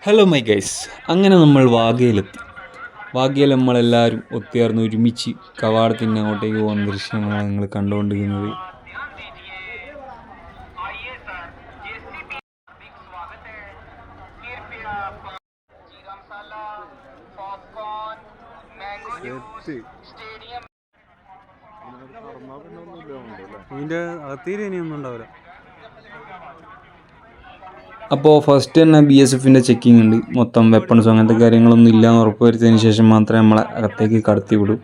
Hello my guys, അങ്ങനെ നമ്മൾ വാഗയിലെത്തി. വാഗയിൽ നമ്മളെല്ലാവരും ഒത്തുചേർന്ന് ഒരുമിച്ച് കവാടത്തിൻ്റെ അങ്ങോട്ടേക്ക് പോകുന്ന ദൃശ്യങ്ങളാണ് നിങ്ങൾ കണ്ടുകൊണ്ടിരിക്കുന്നത്. ഇതിൻ്റെ അകത്തീര് ഇനിയൊന്നും ഉണ്ടാവില്ല. അപ്പോൾ ഫസ്റ്റ് തന്നെ BSFൻ്റെ ചെക്കിംഗ് ഉണ്ട്. മൊത്തം വെപ്പൺസും അങ്ങനത്തെ കാര്യങ്ങളൊന്നും ഇല്ലയെന്ന് ഉറപ്പ് വരുത്തിയതിന് ശേഷം മാത്രമേ നമ്മളെ അകത്തേക്ക് കടത്തി വിടൂ.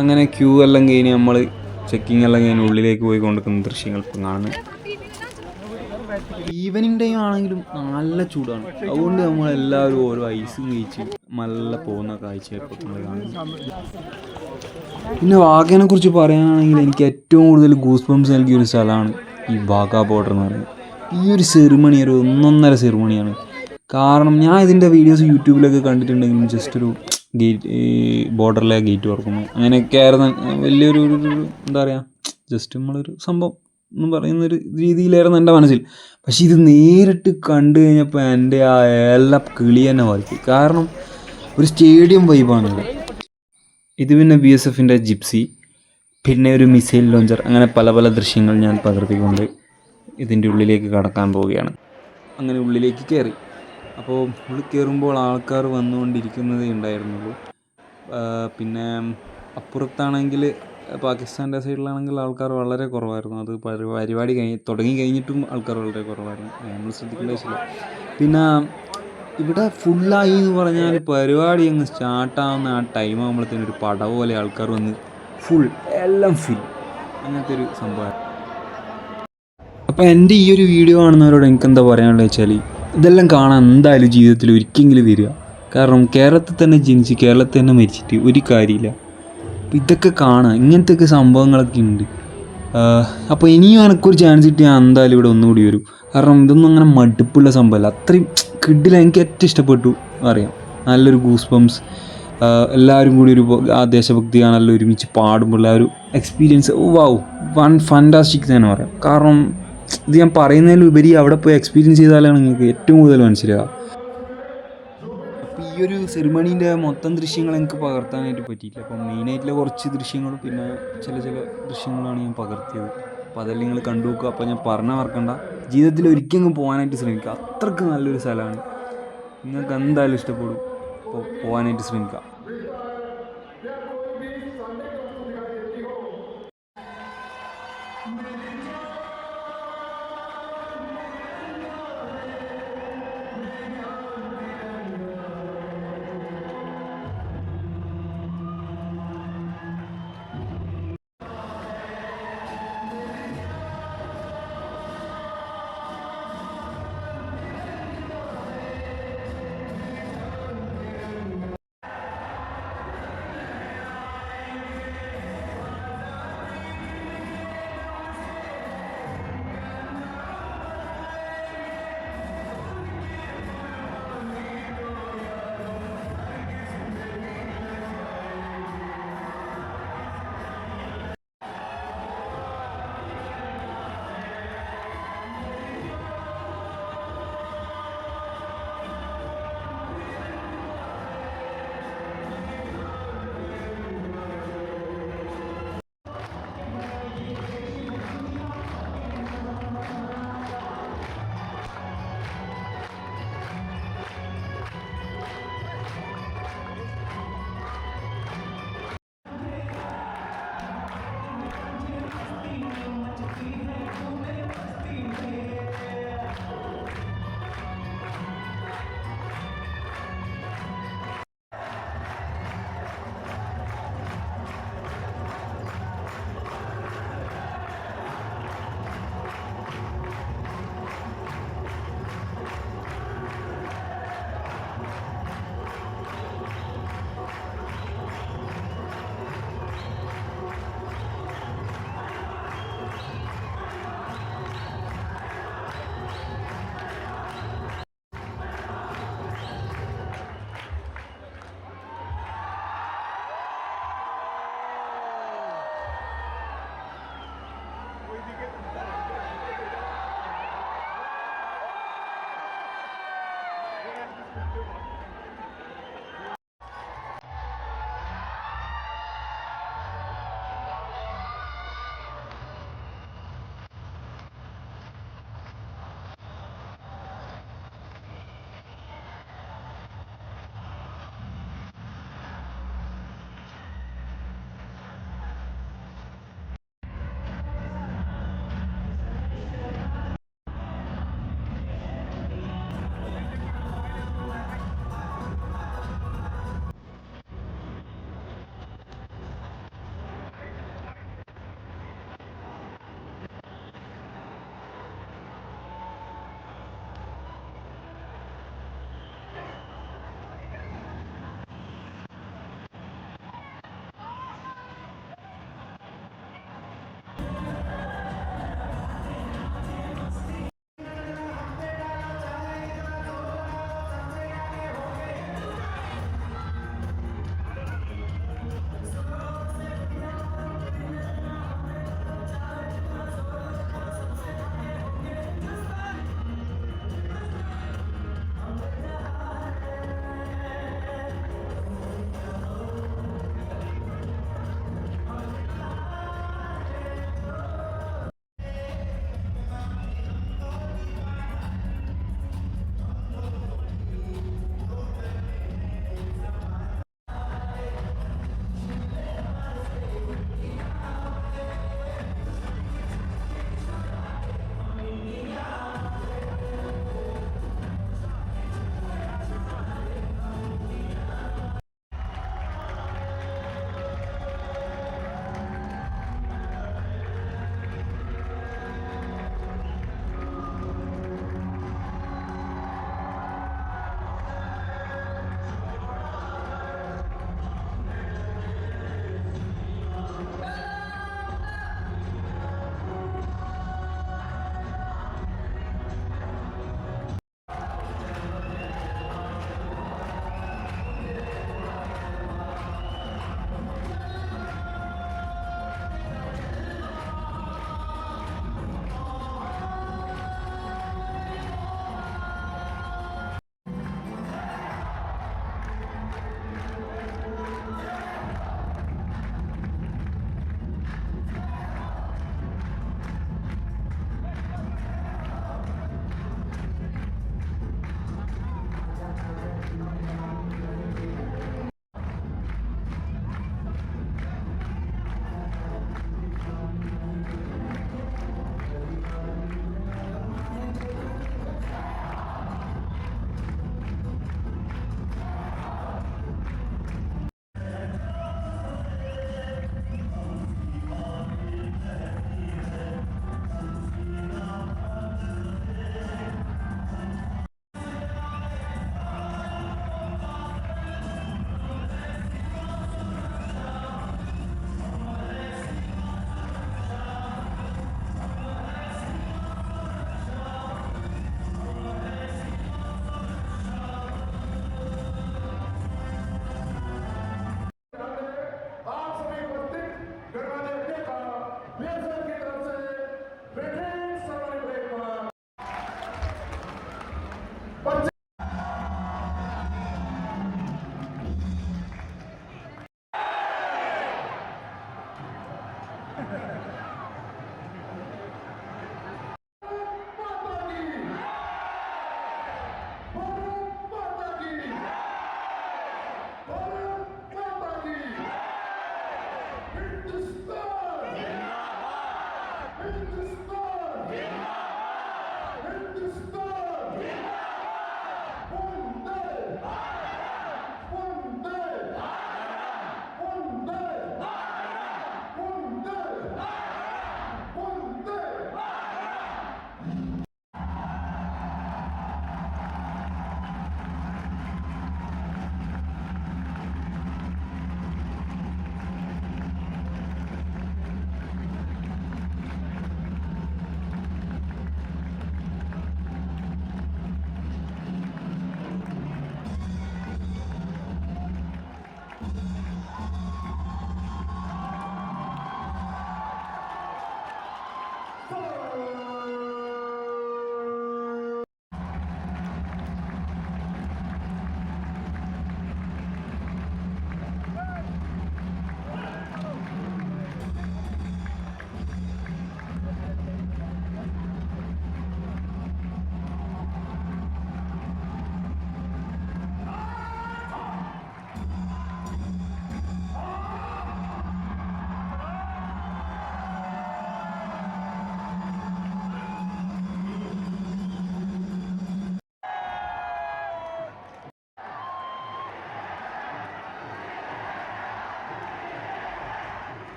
അങ്ങനെ ക്യൂ എല്ലാം കഴിഞ്ഞ് നമ്മൾ ചെക്കിംഗ് എല്ലാം കഴിഞ്ഞ് ഉള്ളിലേക്ക് പോയി കൊണ്ടുവന്ന ദൃശ്യങ്ങൾ ഇപ്പം കാണുന്നത്. ഈവനിങ് ടൈം ആണെങ്കിലും നല്ല ചൂടാണ്. അതുകൊണ്ട് നമ്മളെല്ലാവരും ഓരോ ഐസും കഴിച്ച് നല്ല പോകുന്ന കാഴ്ചയൊക്കെ നമ്മൾ കാണുന്നു. പിന്നെ വാഗയെ കുറിച്ച് പറയുകയാണെങ്കിൽ എനിക്ക് ഏറ്റവും കൂടുതൽ ഗൂസ് ബംസ് നൽകിയൊരു സ്ഥലമാണ് ഈ വാഗ ബോർഡർ എന്ന് പറയുന്നത്. ഈ ഒരു സെറിമണി ഒരു ഒന്നൊന്നര സെറിമണിയാണ്. കാരണം ഞാൻ ഇതിൻ്റെ വീഡിയോസ് യൂട്യൂബിലൊക്കെ കണ്ടിട്ടുണ്ടെങ്കിലും ജസ്റ്റ് ഒരു ഗേറ്റ് ബോർഡറിലെ ഗേറ്റ് തുറക്കുന്നു അങ്ങനെയൊക്കെ ആയിരുന്നു. വലിയൊരു എന്താ പറയുക, ജസ്റ്റ് നമ്മളൊരു സംഭവം എന്ന് പറയുന്നൊരു രീതിയിലായിരുന്നു എൻ്റെ മനസ്സിൽ. പക്ഷേ ഇത് നേരിട്ട് കണ്ടു കഴിഞ്ഞപ്പോൾ എൻ്റെ ആ എല്ലാ കിളി തന്നെ വായിച്ചു. കാരണം ഒരു സ്റ്റേഡിയം വൈബാണിത്. ഇത് പിന്നെ BSFൻ്റെ ജിപ്സി, പിന്നെ ഒരു മിസൈൽ ലോഞ്ചർ, അങ്ങനെ പല പല ദൃശ്യങ്ങൾ ഞാൻ പകർത്തിക്കൊണ്ട് ഇതിൻ്റെ ഉള്ളിലേക്ക് കടക്കാൻ പോവുകയാണ്. അങ്ങനെ ഉള്ളിലേക്ക് കയറി. അപ്പോൾ ഉള്ളിൽ കയറുമ്പോൾ ആൾക്കാർ വന്നുകൊണ്ടിരിക്കുന്നതേ ഉണ്ടായിരുന്നുള്ളൂ. പിന്നെ അപ്പുറത്താണെങ്കിൽ പാകിസ്ഥാൻ്റെ സൈഡിലാണെങ്കിൽ ആൾക്കാർ വളരെ കുറവായിരുന്നു. അത് പരിപാടി തുടങ്ങി കഴിഞ്ഞിട്ടും ആൾക്കാർ വളരെ കുറവായിരുന്നു. നമ്മൾ ശ്രദ്ധിക്കേണ്ട ആവശ്യമില്ല. പിന്നെ ഇവിടെ ഫുള്ളായി എന്ന് പറഞ്ഞാൽ പരിപാടി അങ്ങ് സ്റ്റാർട്ടാവുന്ന ആ ടൈം ആകുമ്പോഴത്തേനും ഒരു പട പോലെ ആൾക്കാർ വന്ന് ഫുൾ എല്ലാം ഫിൽ, അങ്ങനത്തെ ഒരു സംഭവം. അപ്പോൾ എൻ്റെ ഈ ഒരു വീഡിയോ കാണുന്നവരോട് എനിക്കെന്താ പറയാനുള്ളത് വെച്ചാൽ, ഇതെല്ലാം കാണാൻ എന്തായാലും ജീവിതത്തിൽ ഒരിക്കലെങ്കിലും വരിക. കാരണം കേരളത്തിൽ തന്നെ ജനിച്ച് കേരളത്തിൽ തന്നെ മരിച്ചിട്ട് ഒരു കാര്യമില്ല. അപ്പോൾ ഇതൊക്കെ കാണാം, ഇങ്ങനത്തെയൊക്കെ സംഭവങ്ങളൊക്കെ ഉണ്ട്. അപ്പോൾ ഇനിയും എനിക്കൊരു ചാൻസ് കിട്ടി ഞാൻ എന്തായാലും ഇവിടെ ഒന്നുകൂടി വരും. കാരണം ഇതൊന്നും അങ്ങനെ മടുപ്പുള്ള സംഭവമല്ല, അത്രയും കിഡിൽ. എനിക്ക് ഏറ്റവും ഇഷ്ടപ്പെട്ടു അറിയാം. നല്ലൊരു ഗൂസ് ബംസ്, എല്ലാവരും കൂടി ഒരു ദേശഭക്തി കാണാനല്ലോ ഒരുമിച്ച് പാടുമ്പോൾ ആ ഒരു എക്സ്പീരിയൻസ് ഫാൻറ്റാസ്റ്റിക് തന്നെ പറയാം. കാരണം ഇത് ഞാൻ പറയുന്നതിലുപരി അവിടെ പോയി എക്സ്പീരിയൻസ് ചെയ്താലാണ് നിങ്ങൾക്ക് ഏറ്റവും കൂടുതൽ മനസ്സിലാവുക. അപ്പോൾ ഈ ഒരു സെറിമണീൻ്റെ മൊത്തം ദൃശ്യങ്ങൾ എനിക്ക് പകർത്താനായിട്ട് പറ്റിയില്ല. അപ്പം മെയിനായിട്ടുള്ള കുറച്ച് ദൃശ്യങ്ങളും പിന്നെ ചില ദൃശ്യങ്ങളാണ് ഞാൻ പകർത്തിയത്. അപ്പോൾ അതെല്ലാം നിങ്ങൾ കണ്ടു നോക്കുക. അപ്പോൾ ഞാൻ പറഞ്ഞ മറക്കണ്ട, ജീവിതത്തിൽ ഒരിക്കലും പോകാനായിട്ട് ശ്രമിക്കുക. അത്രയ്ക്ക് നല്ലൊരു സ്ഥലമാണ്, നിങ്ങൾക്ക് എന്തായാലും ഇഷ്ടപ്പെടും. അപ്പോൾ പോകാനായിട്ട് ശ്രമിക്കുക.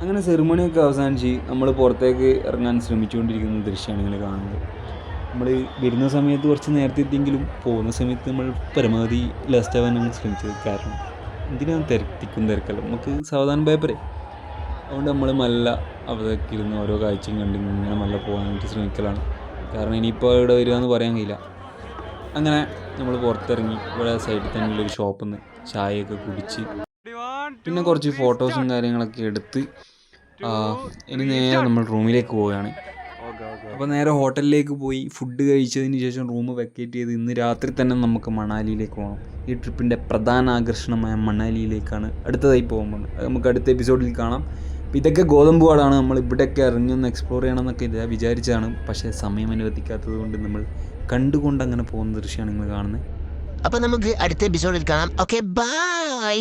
അങ്ങനെ സെറിമണിയൊക്കെ അവസാനിച്ച് നമ്മൾ പുറത്തേക്ക് ഇറങ്ങാൻ ശ്രമിച്ചുകൊണ്ടിരിക്കുന്ന ദൃശ്യമാണ് നിങ്ങൾ കാണുന്നത്. നമ്മൾ വരുന്ന സമയത്ത് കുറച്ച് നേരത്തെ എത്തിയെങ്കിലും പോകുന്ന സമയത്ത് നമ്മൾ പരമാവധി ലാസ്റ്റ് ആവാനാണ് ശ്രമിച്ചത്. കാരണം എന്തിനാണ് തിരക്കല്ല, നമുക്ക് സാവധാനം പേപ്പറേ. അതുകൊണ്ട് നമ്മൾ മല്ല അവിടേക്ക് ഇരുന്ന് ഓരോ കാഴ്ചയും കണ്ട് ഇങ്ങനെ മല്ല പോകാനായിട്ട് ശ്രമിക്കലാണ്. കാരണം ഇനിയിപ്പോൾ ഇവിടെ വരിക എന്ന് പറയാൻ കഴിയില്ല. അങ്ങനെ നമ്മൾ പുറത്തിറങ്ങി ഇവിടെ സൈഡിൽ തന്നെയുള്ളൊരു ഷോപ്പിൽ നിന്ന് ചായയൊക്കെ കുടിച്ച് പിന്നെ കുറച്ച് ഫോട്ടോസും കാര്യങ്ങളൊക്കെ എടുത്ത് ഇനി നേരെ നമ്മൾ റൂമിലേക്ക് പോവുകയാണ്. അപ്പോൾ നേരെ ഹോട്ടലിലേക്ക് പോയി ഫുഡ് കഴിച്ചതിന് ശേഷം റൂം വെക്കേറ്റ് ചെയ്ത് ഇന്ന് രാത്രി തന്നെ നമുക്ക് മണാലിയിലേക്ക് പോകണം. ഈ ട്രിപ്പിൻ്റെ പ്രധാന ആകർഷണമായ മണാലിയിലേക്കാണ് അടുത്തതായി പോകുമ്പോൾ. അത് നമുക്ക് അടുത്ത എപ്പിസോഡിൽ കാണാം. അപ്പോൾ ഇതൊക്കെ ഗോതമ്പുവാടാണ്. നമ്മൾ ഇവിടെയൊക്കെ ഇറങ്ങിയൊന്ന് എക്സ്പ്ലോർ ചെയ്യണമെന്നൊക്കെ വിചാരിച്ചതാണ്. പക്ഷേ സമയം അനുവദിക്കാത്തത് കൊണ്ട് നമ്മൾ കണ്ടുകൊണ്ട് അങ്ങനെ പോകുന്ന ദൃശ്യമാണ് നിങ്ങൾ കാണുന്നത്. അപ്പോൾ നമുക്ക് അടുത്ത എപ്പിസോഡിൽ കാണാം. Okay, by.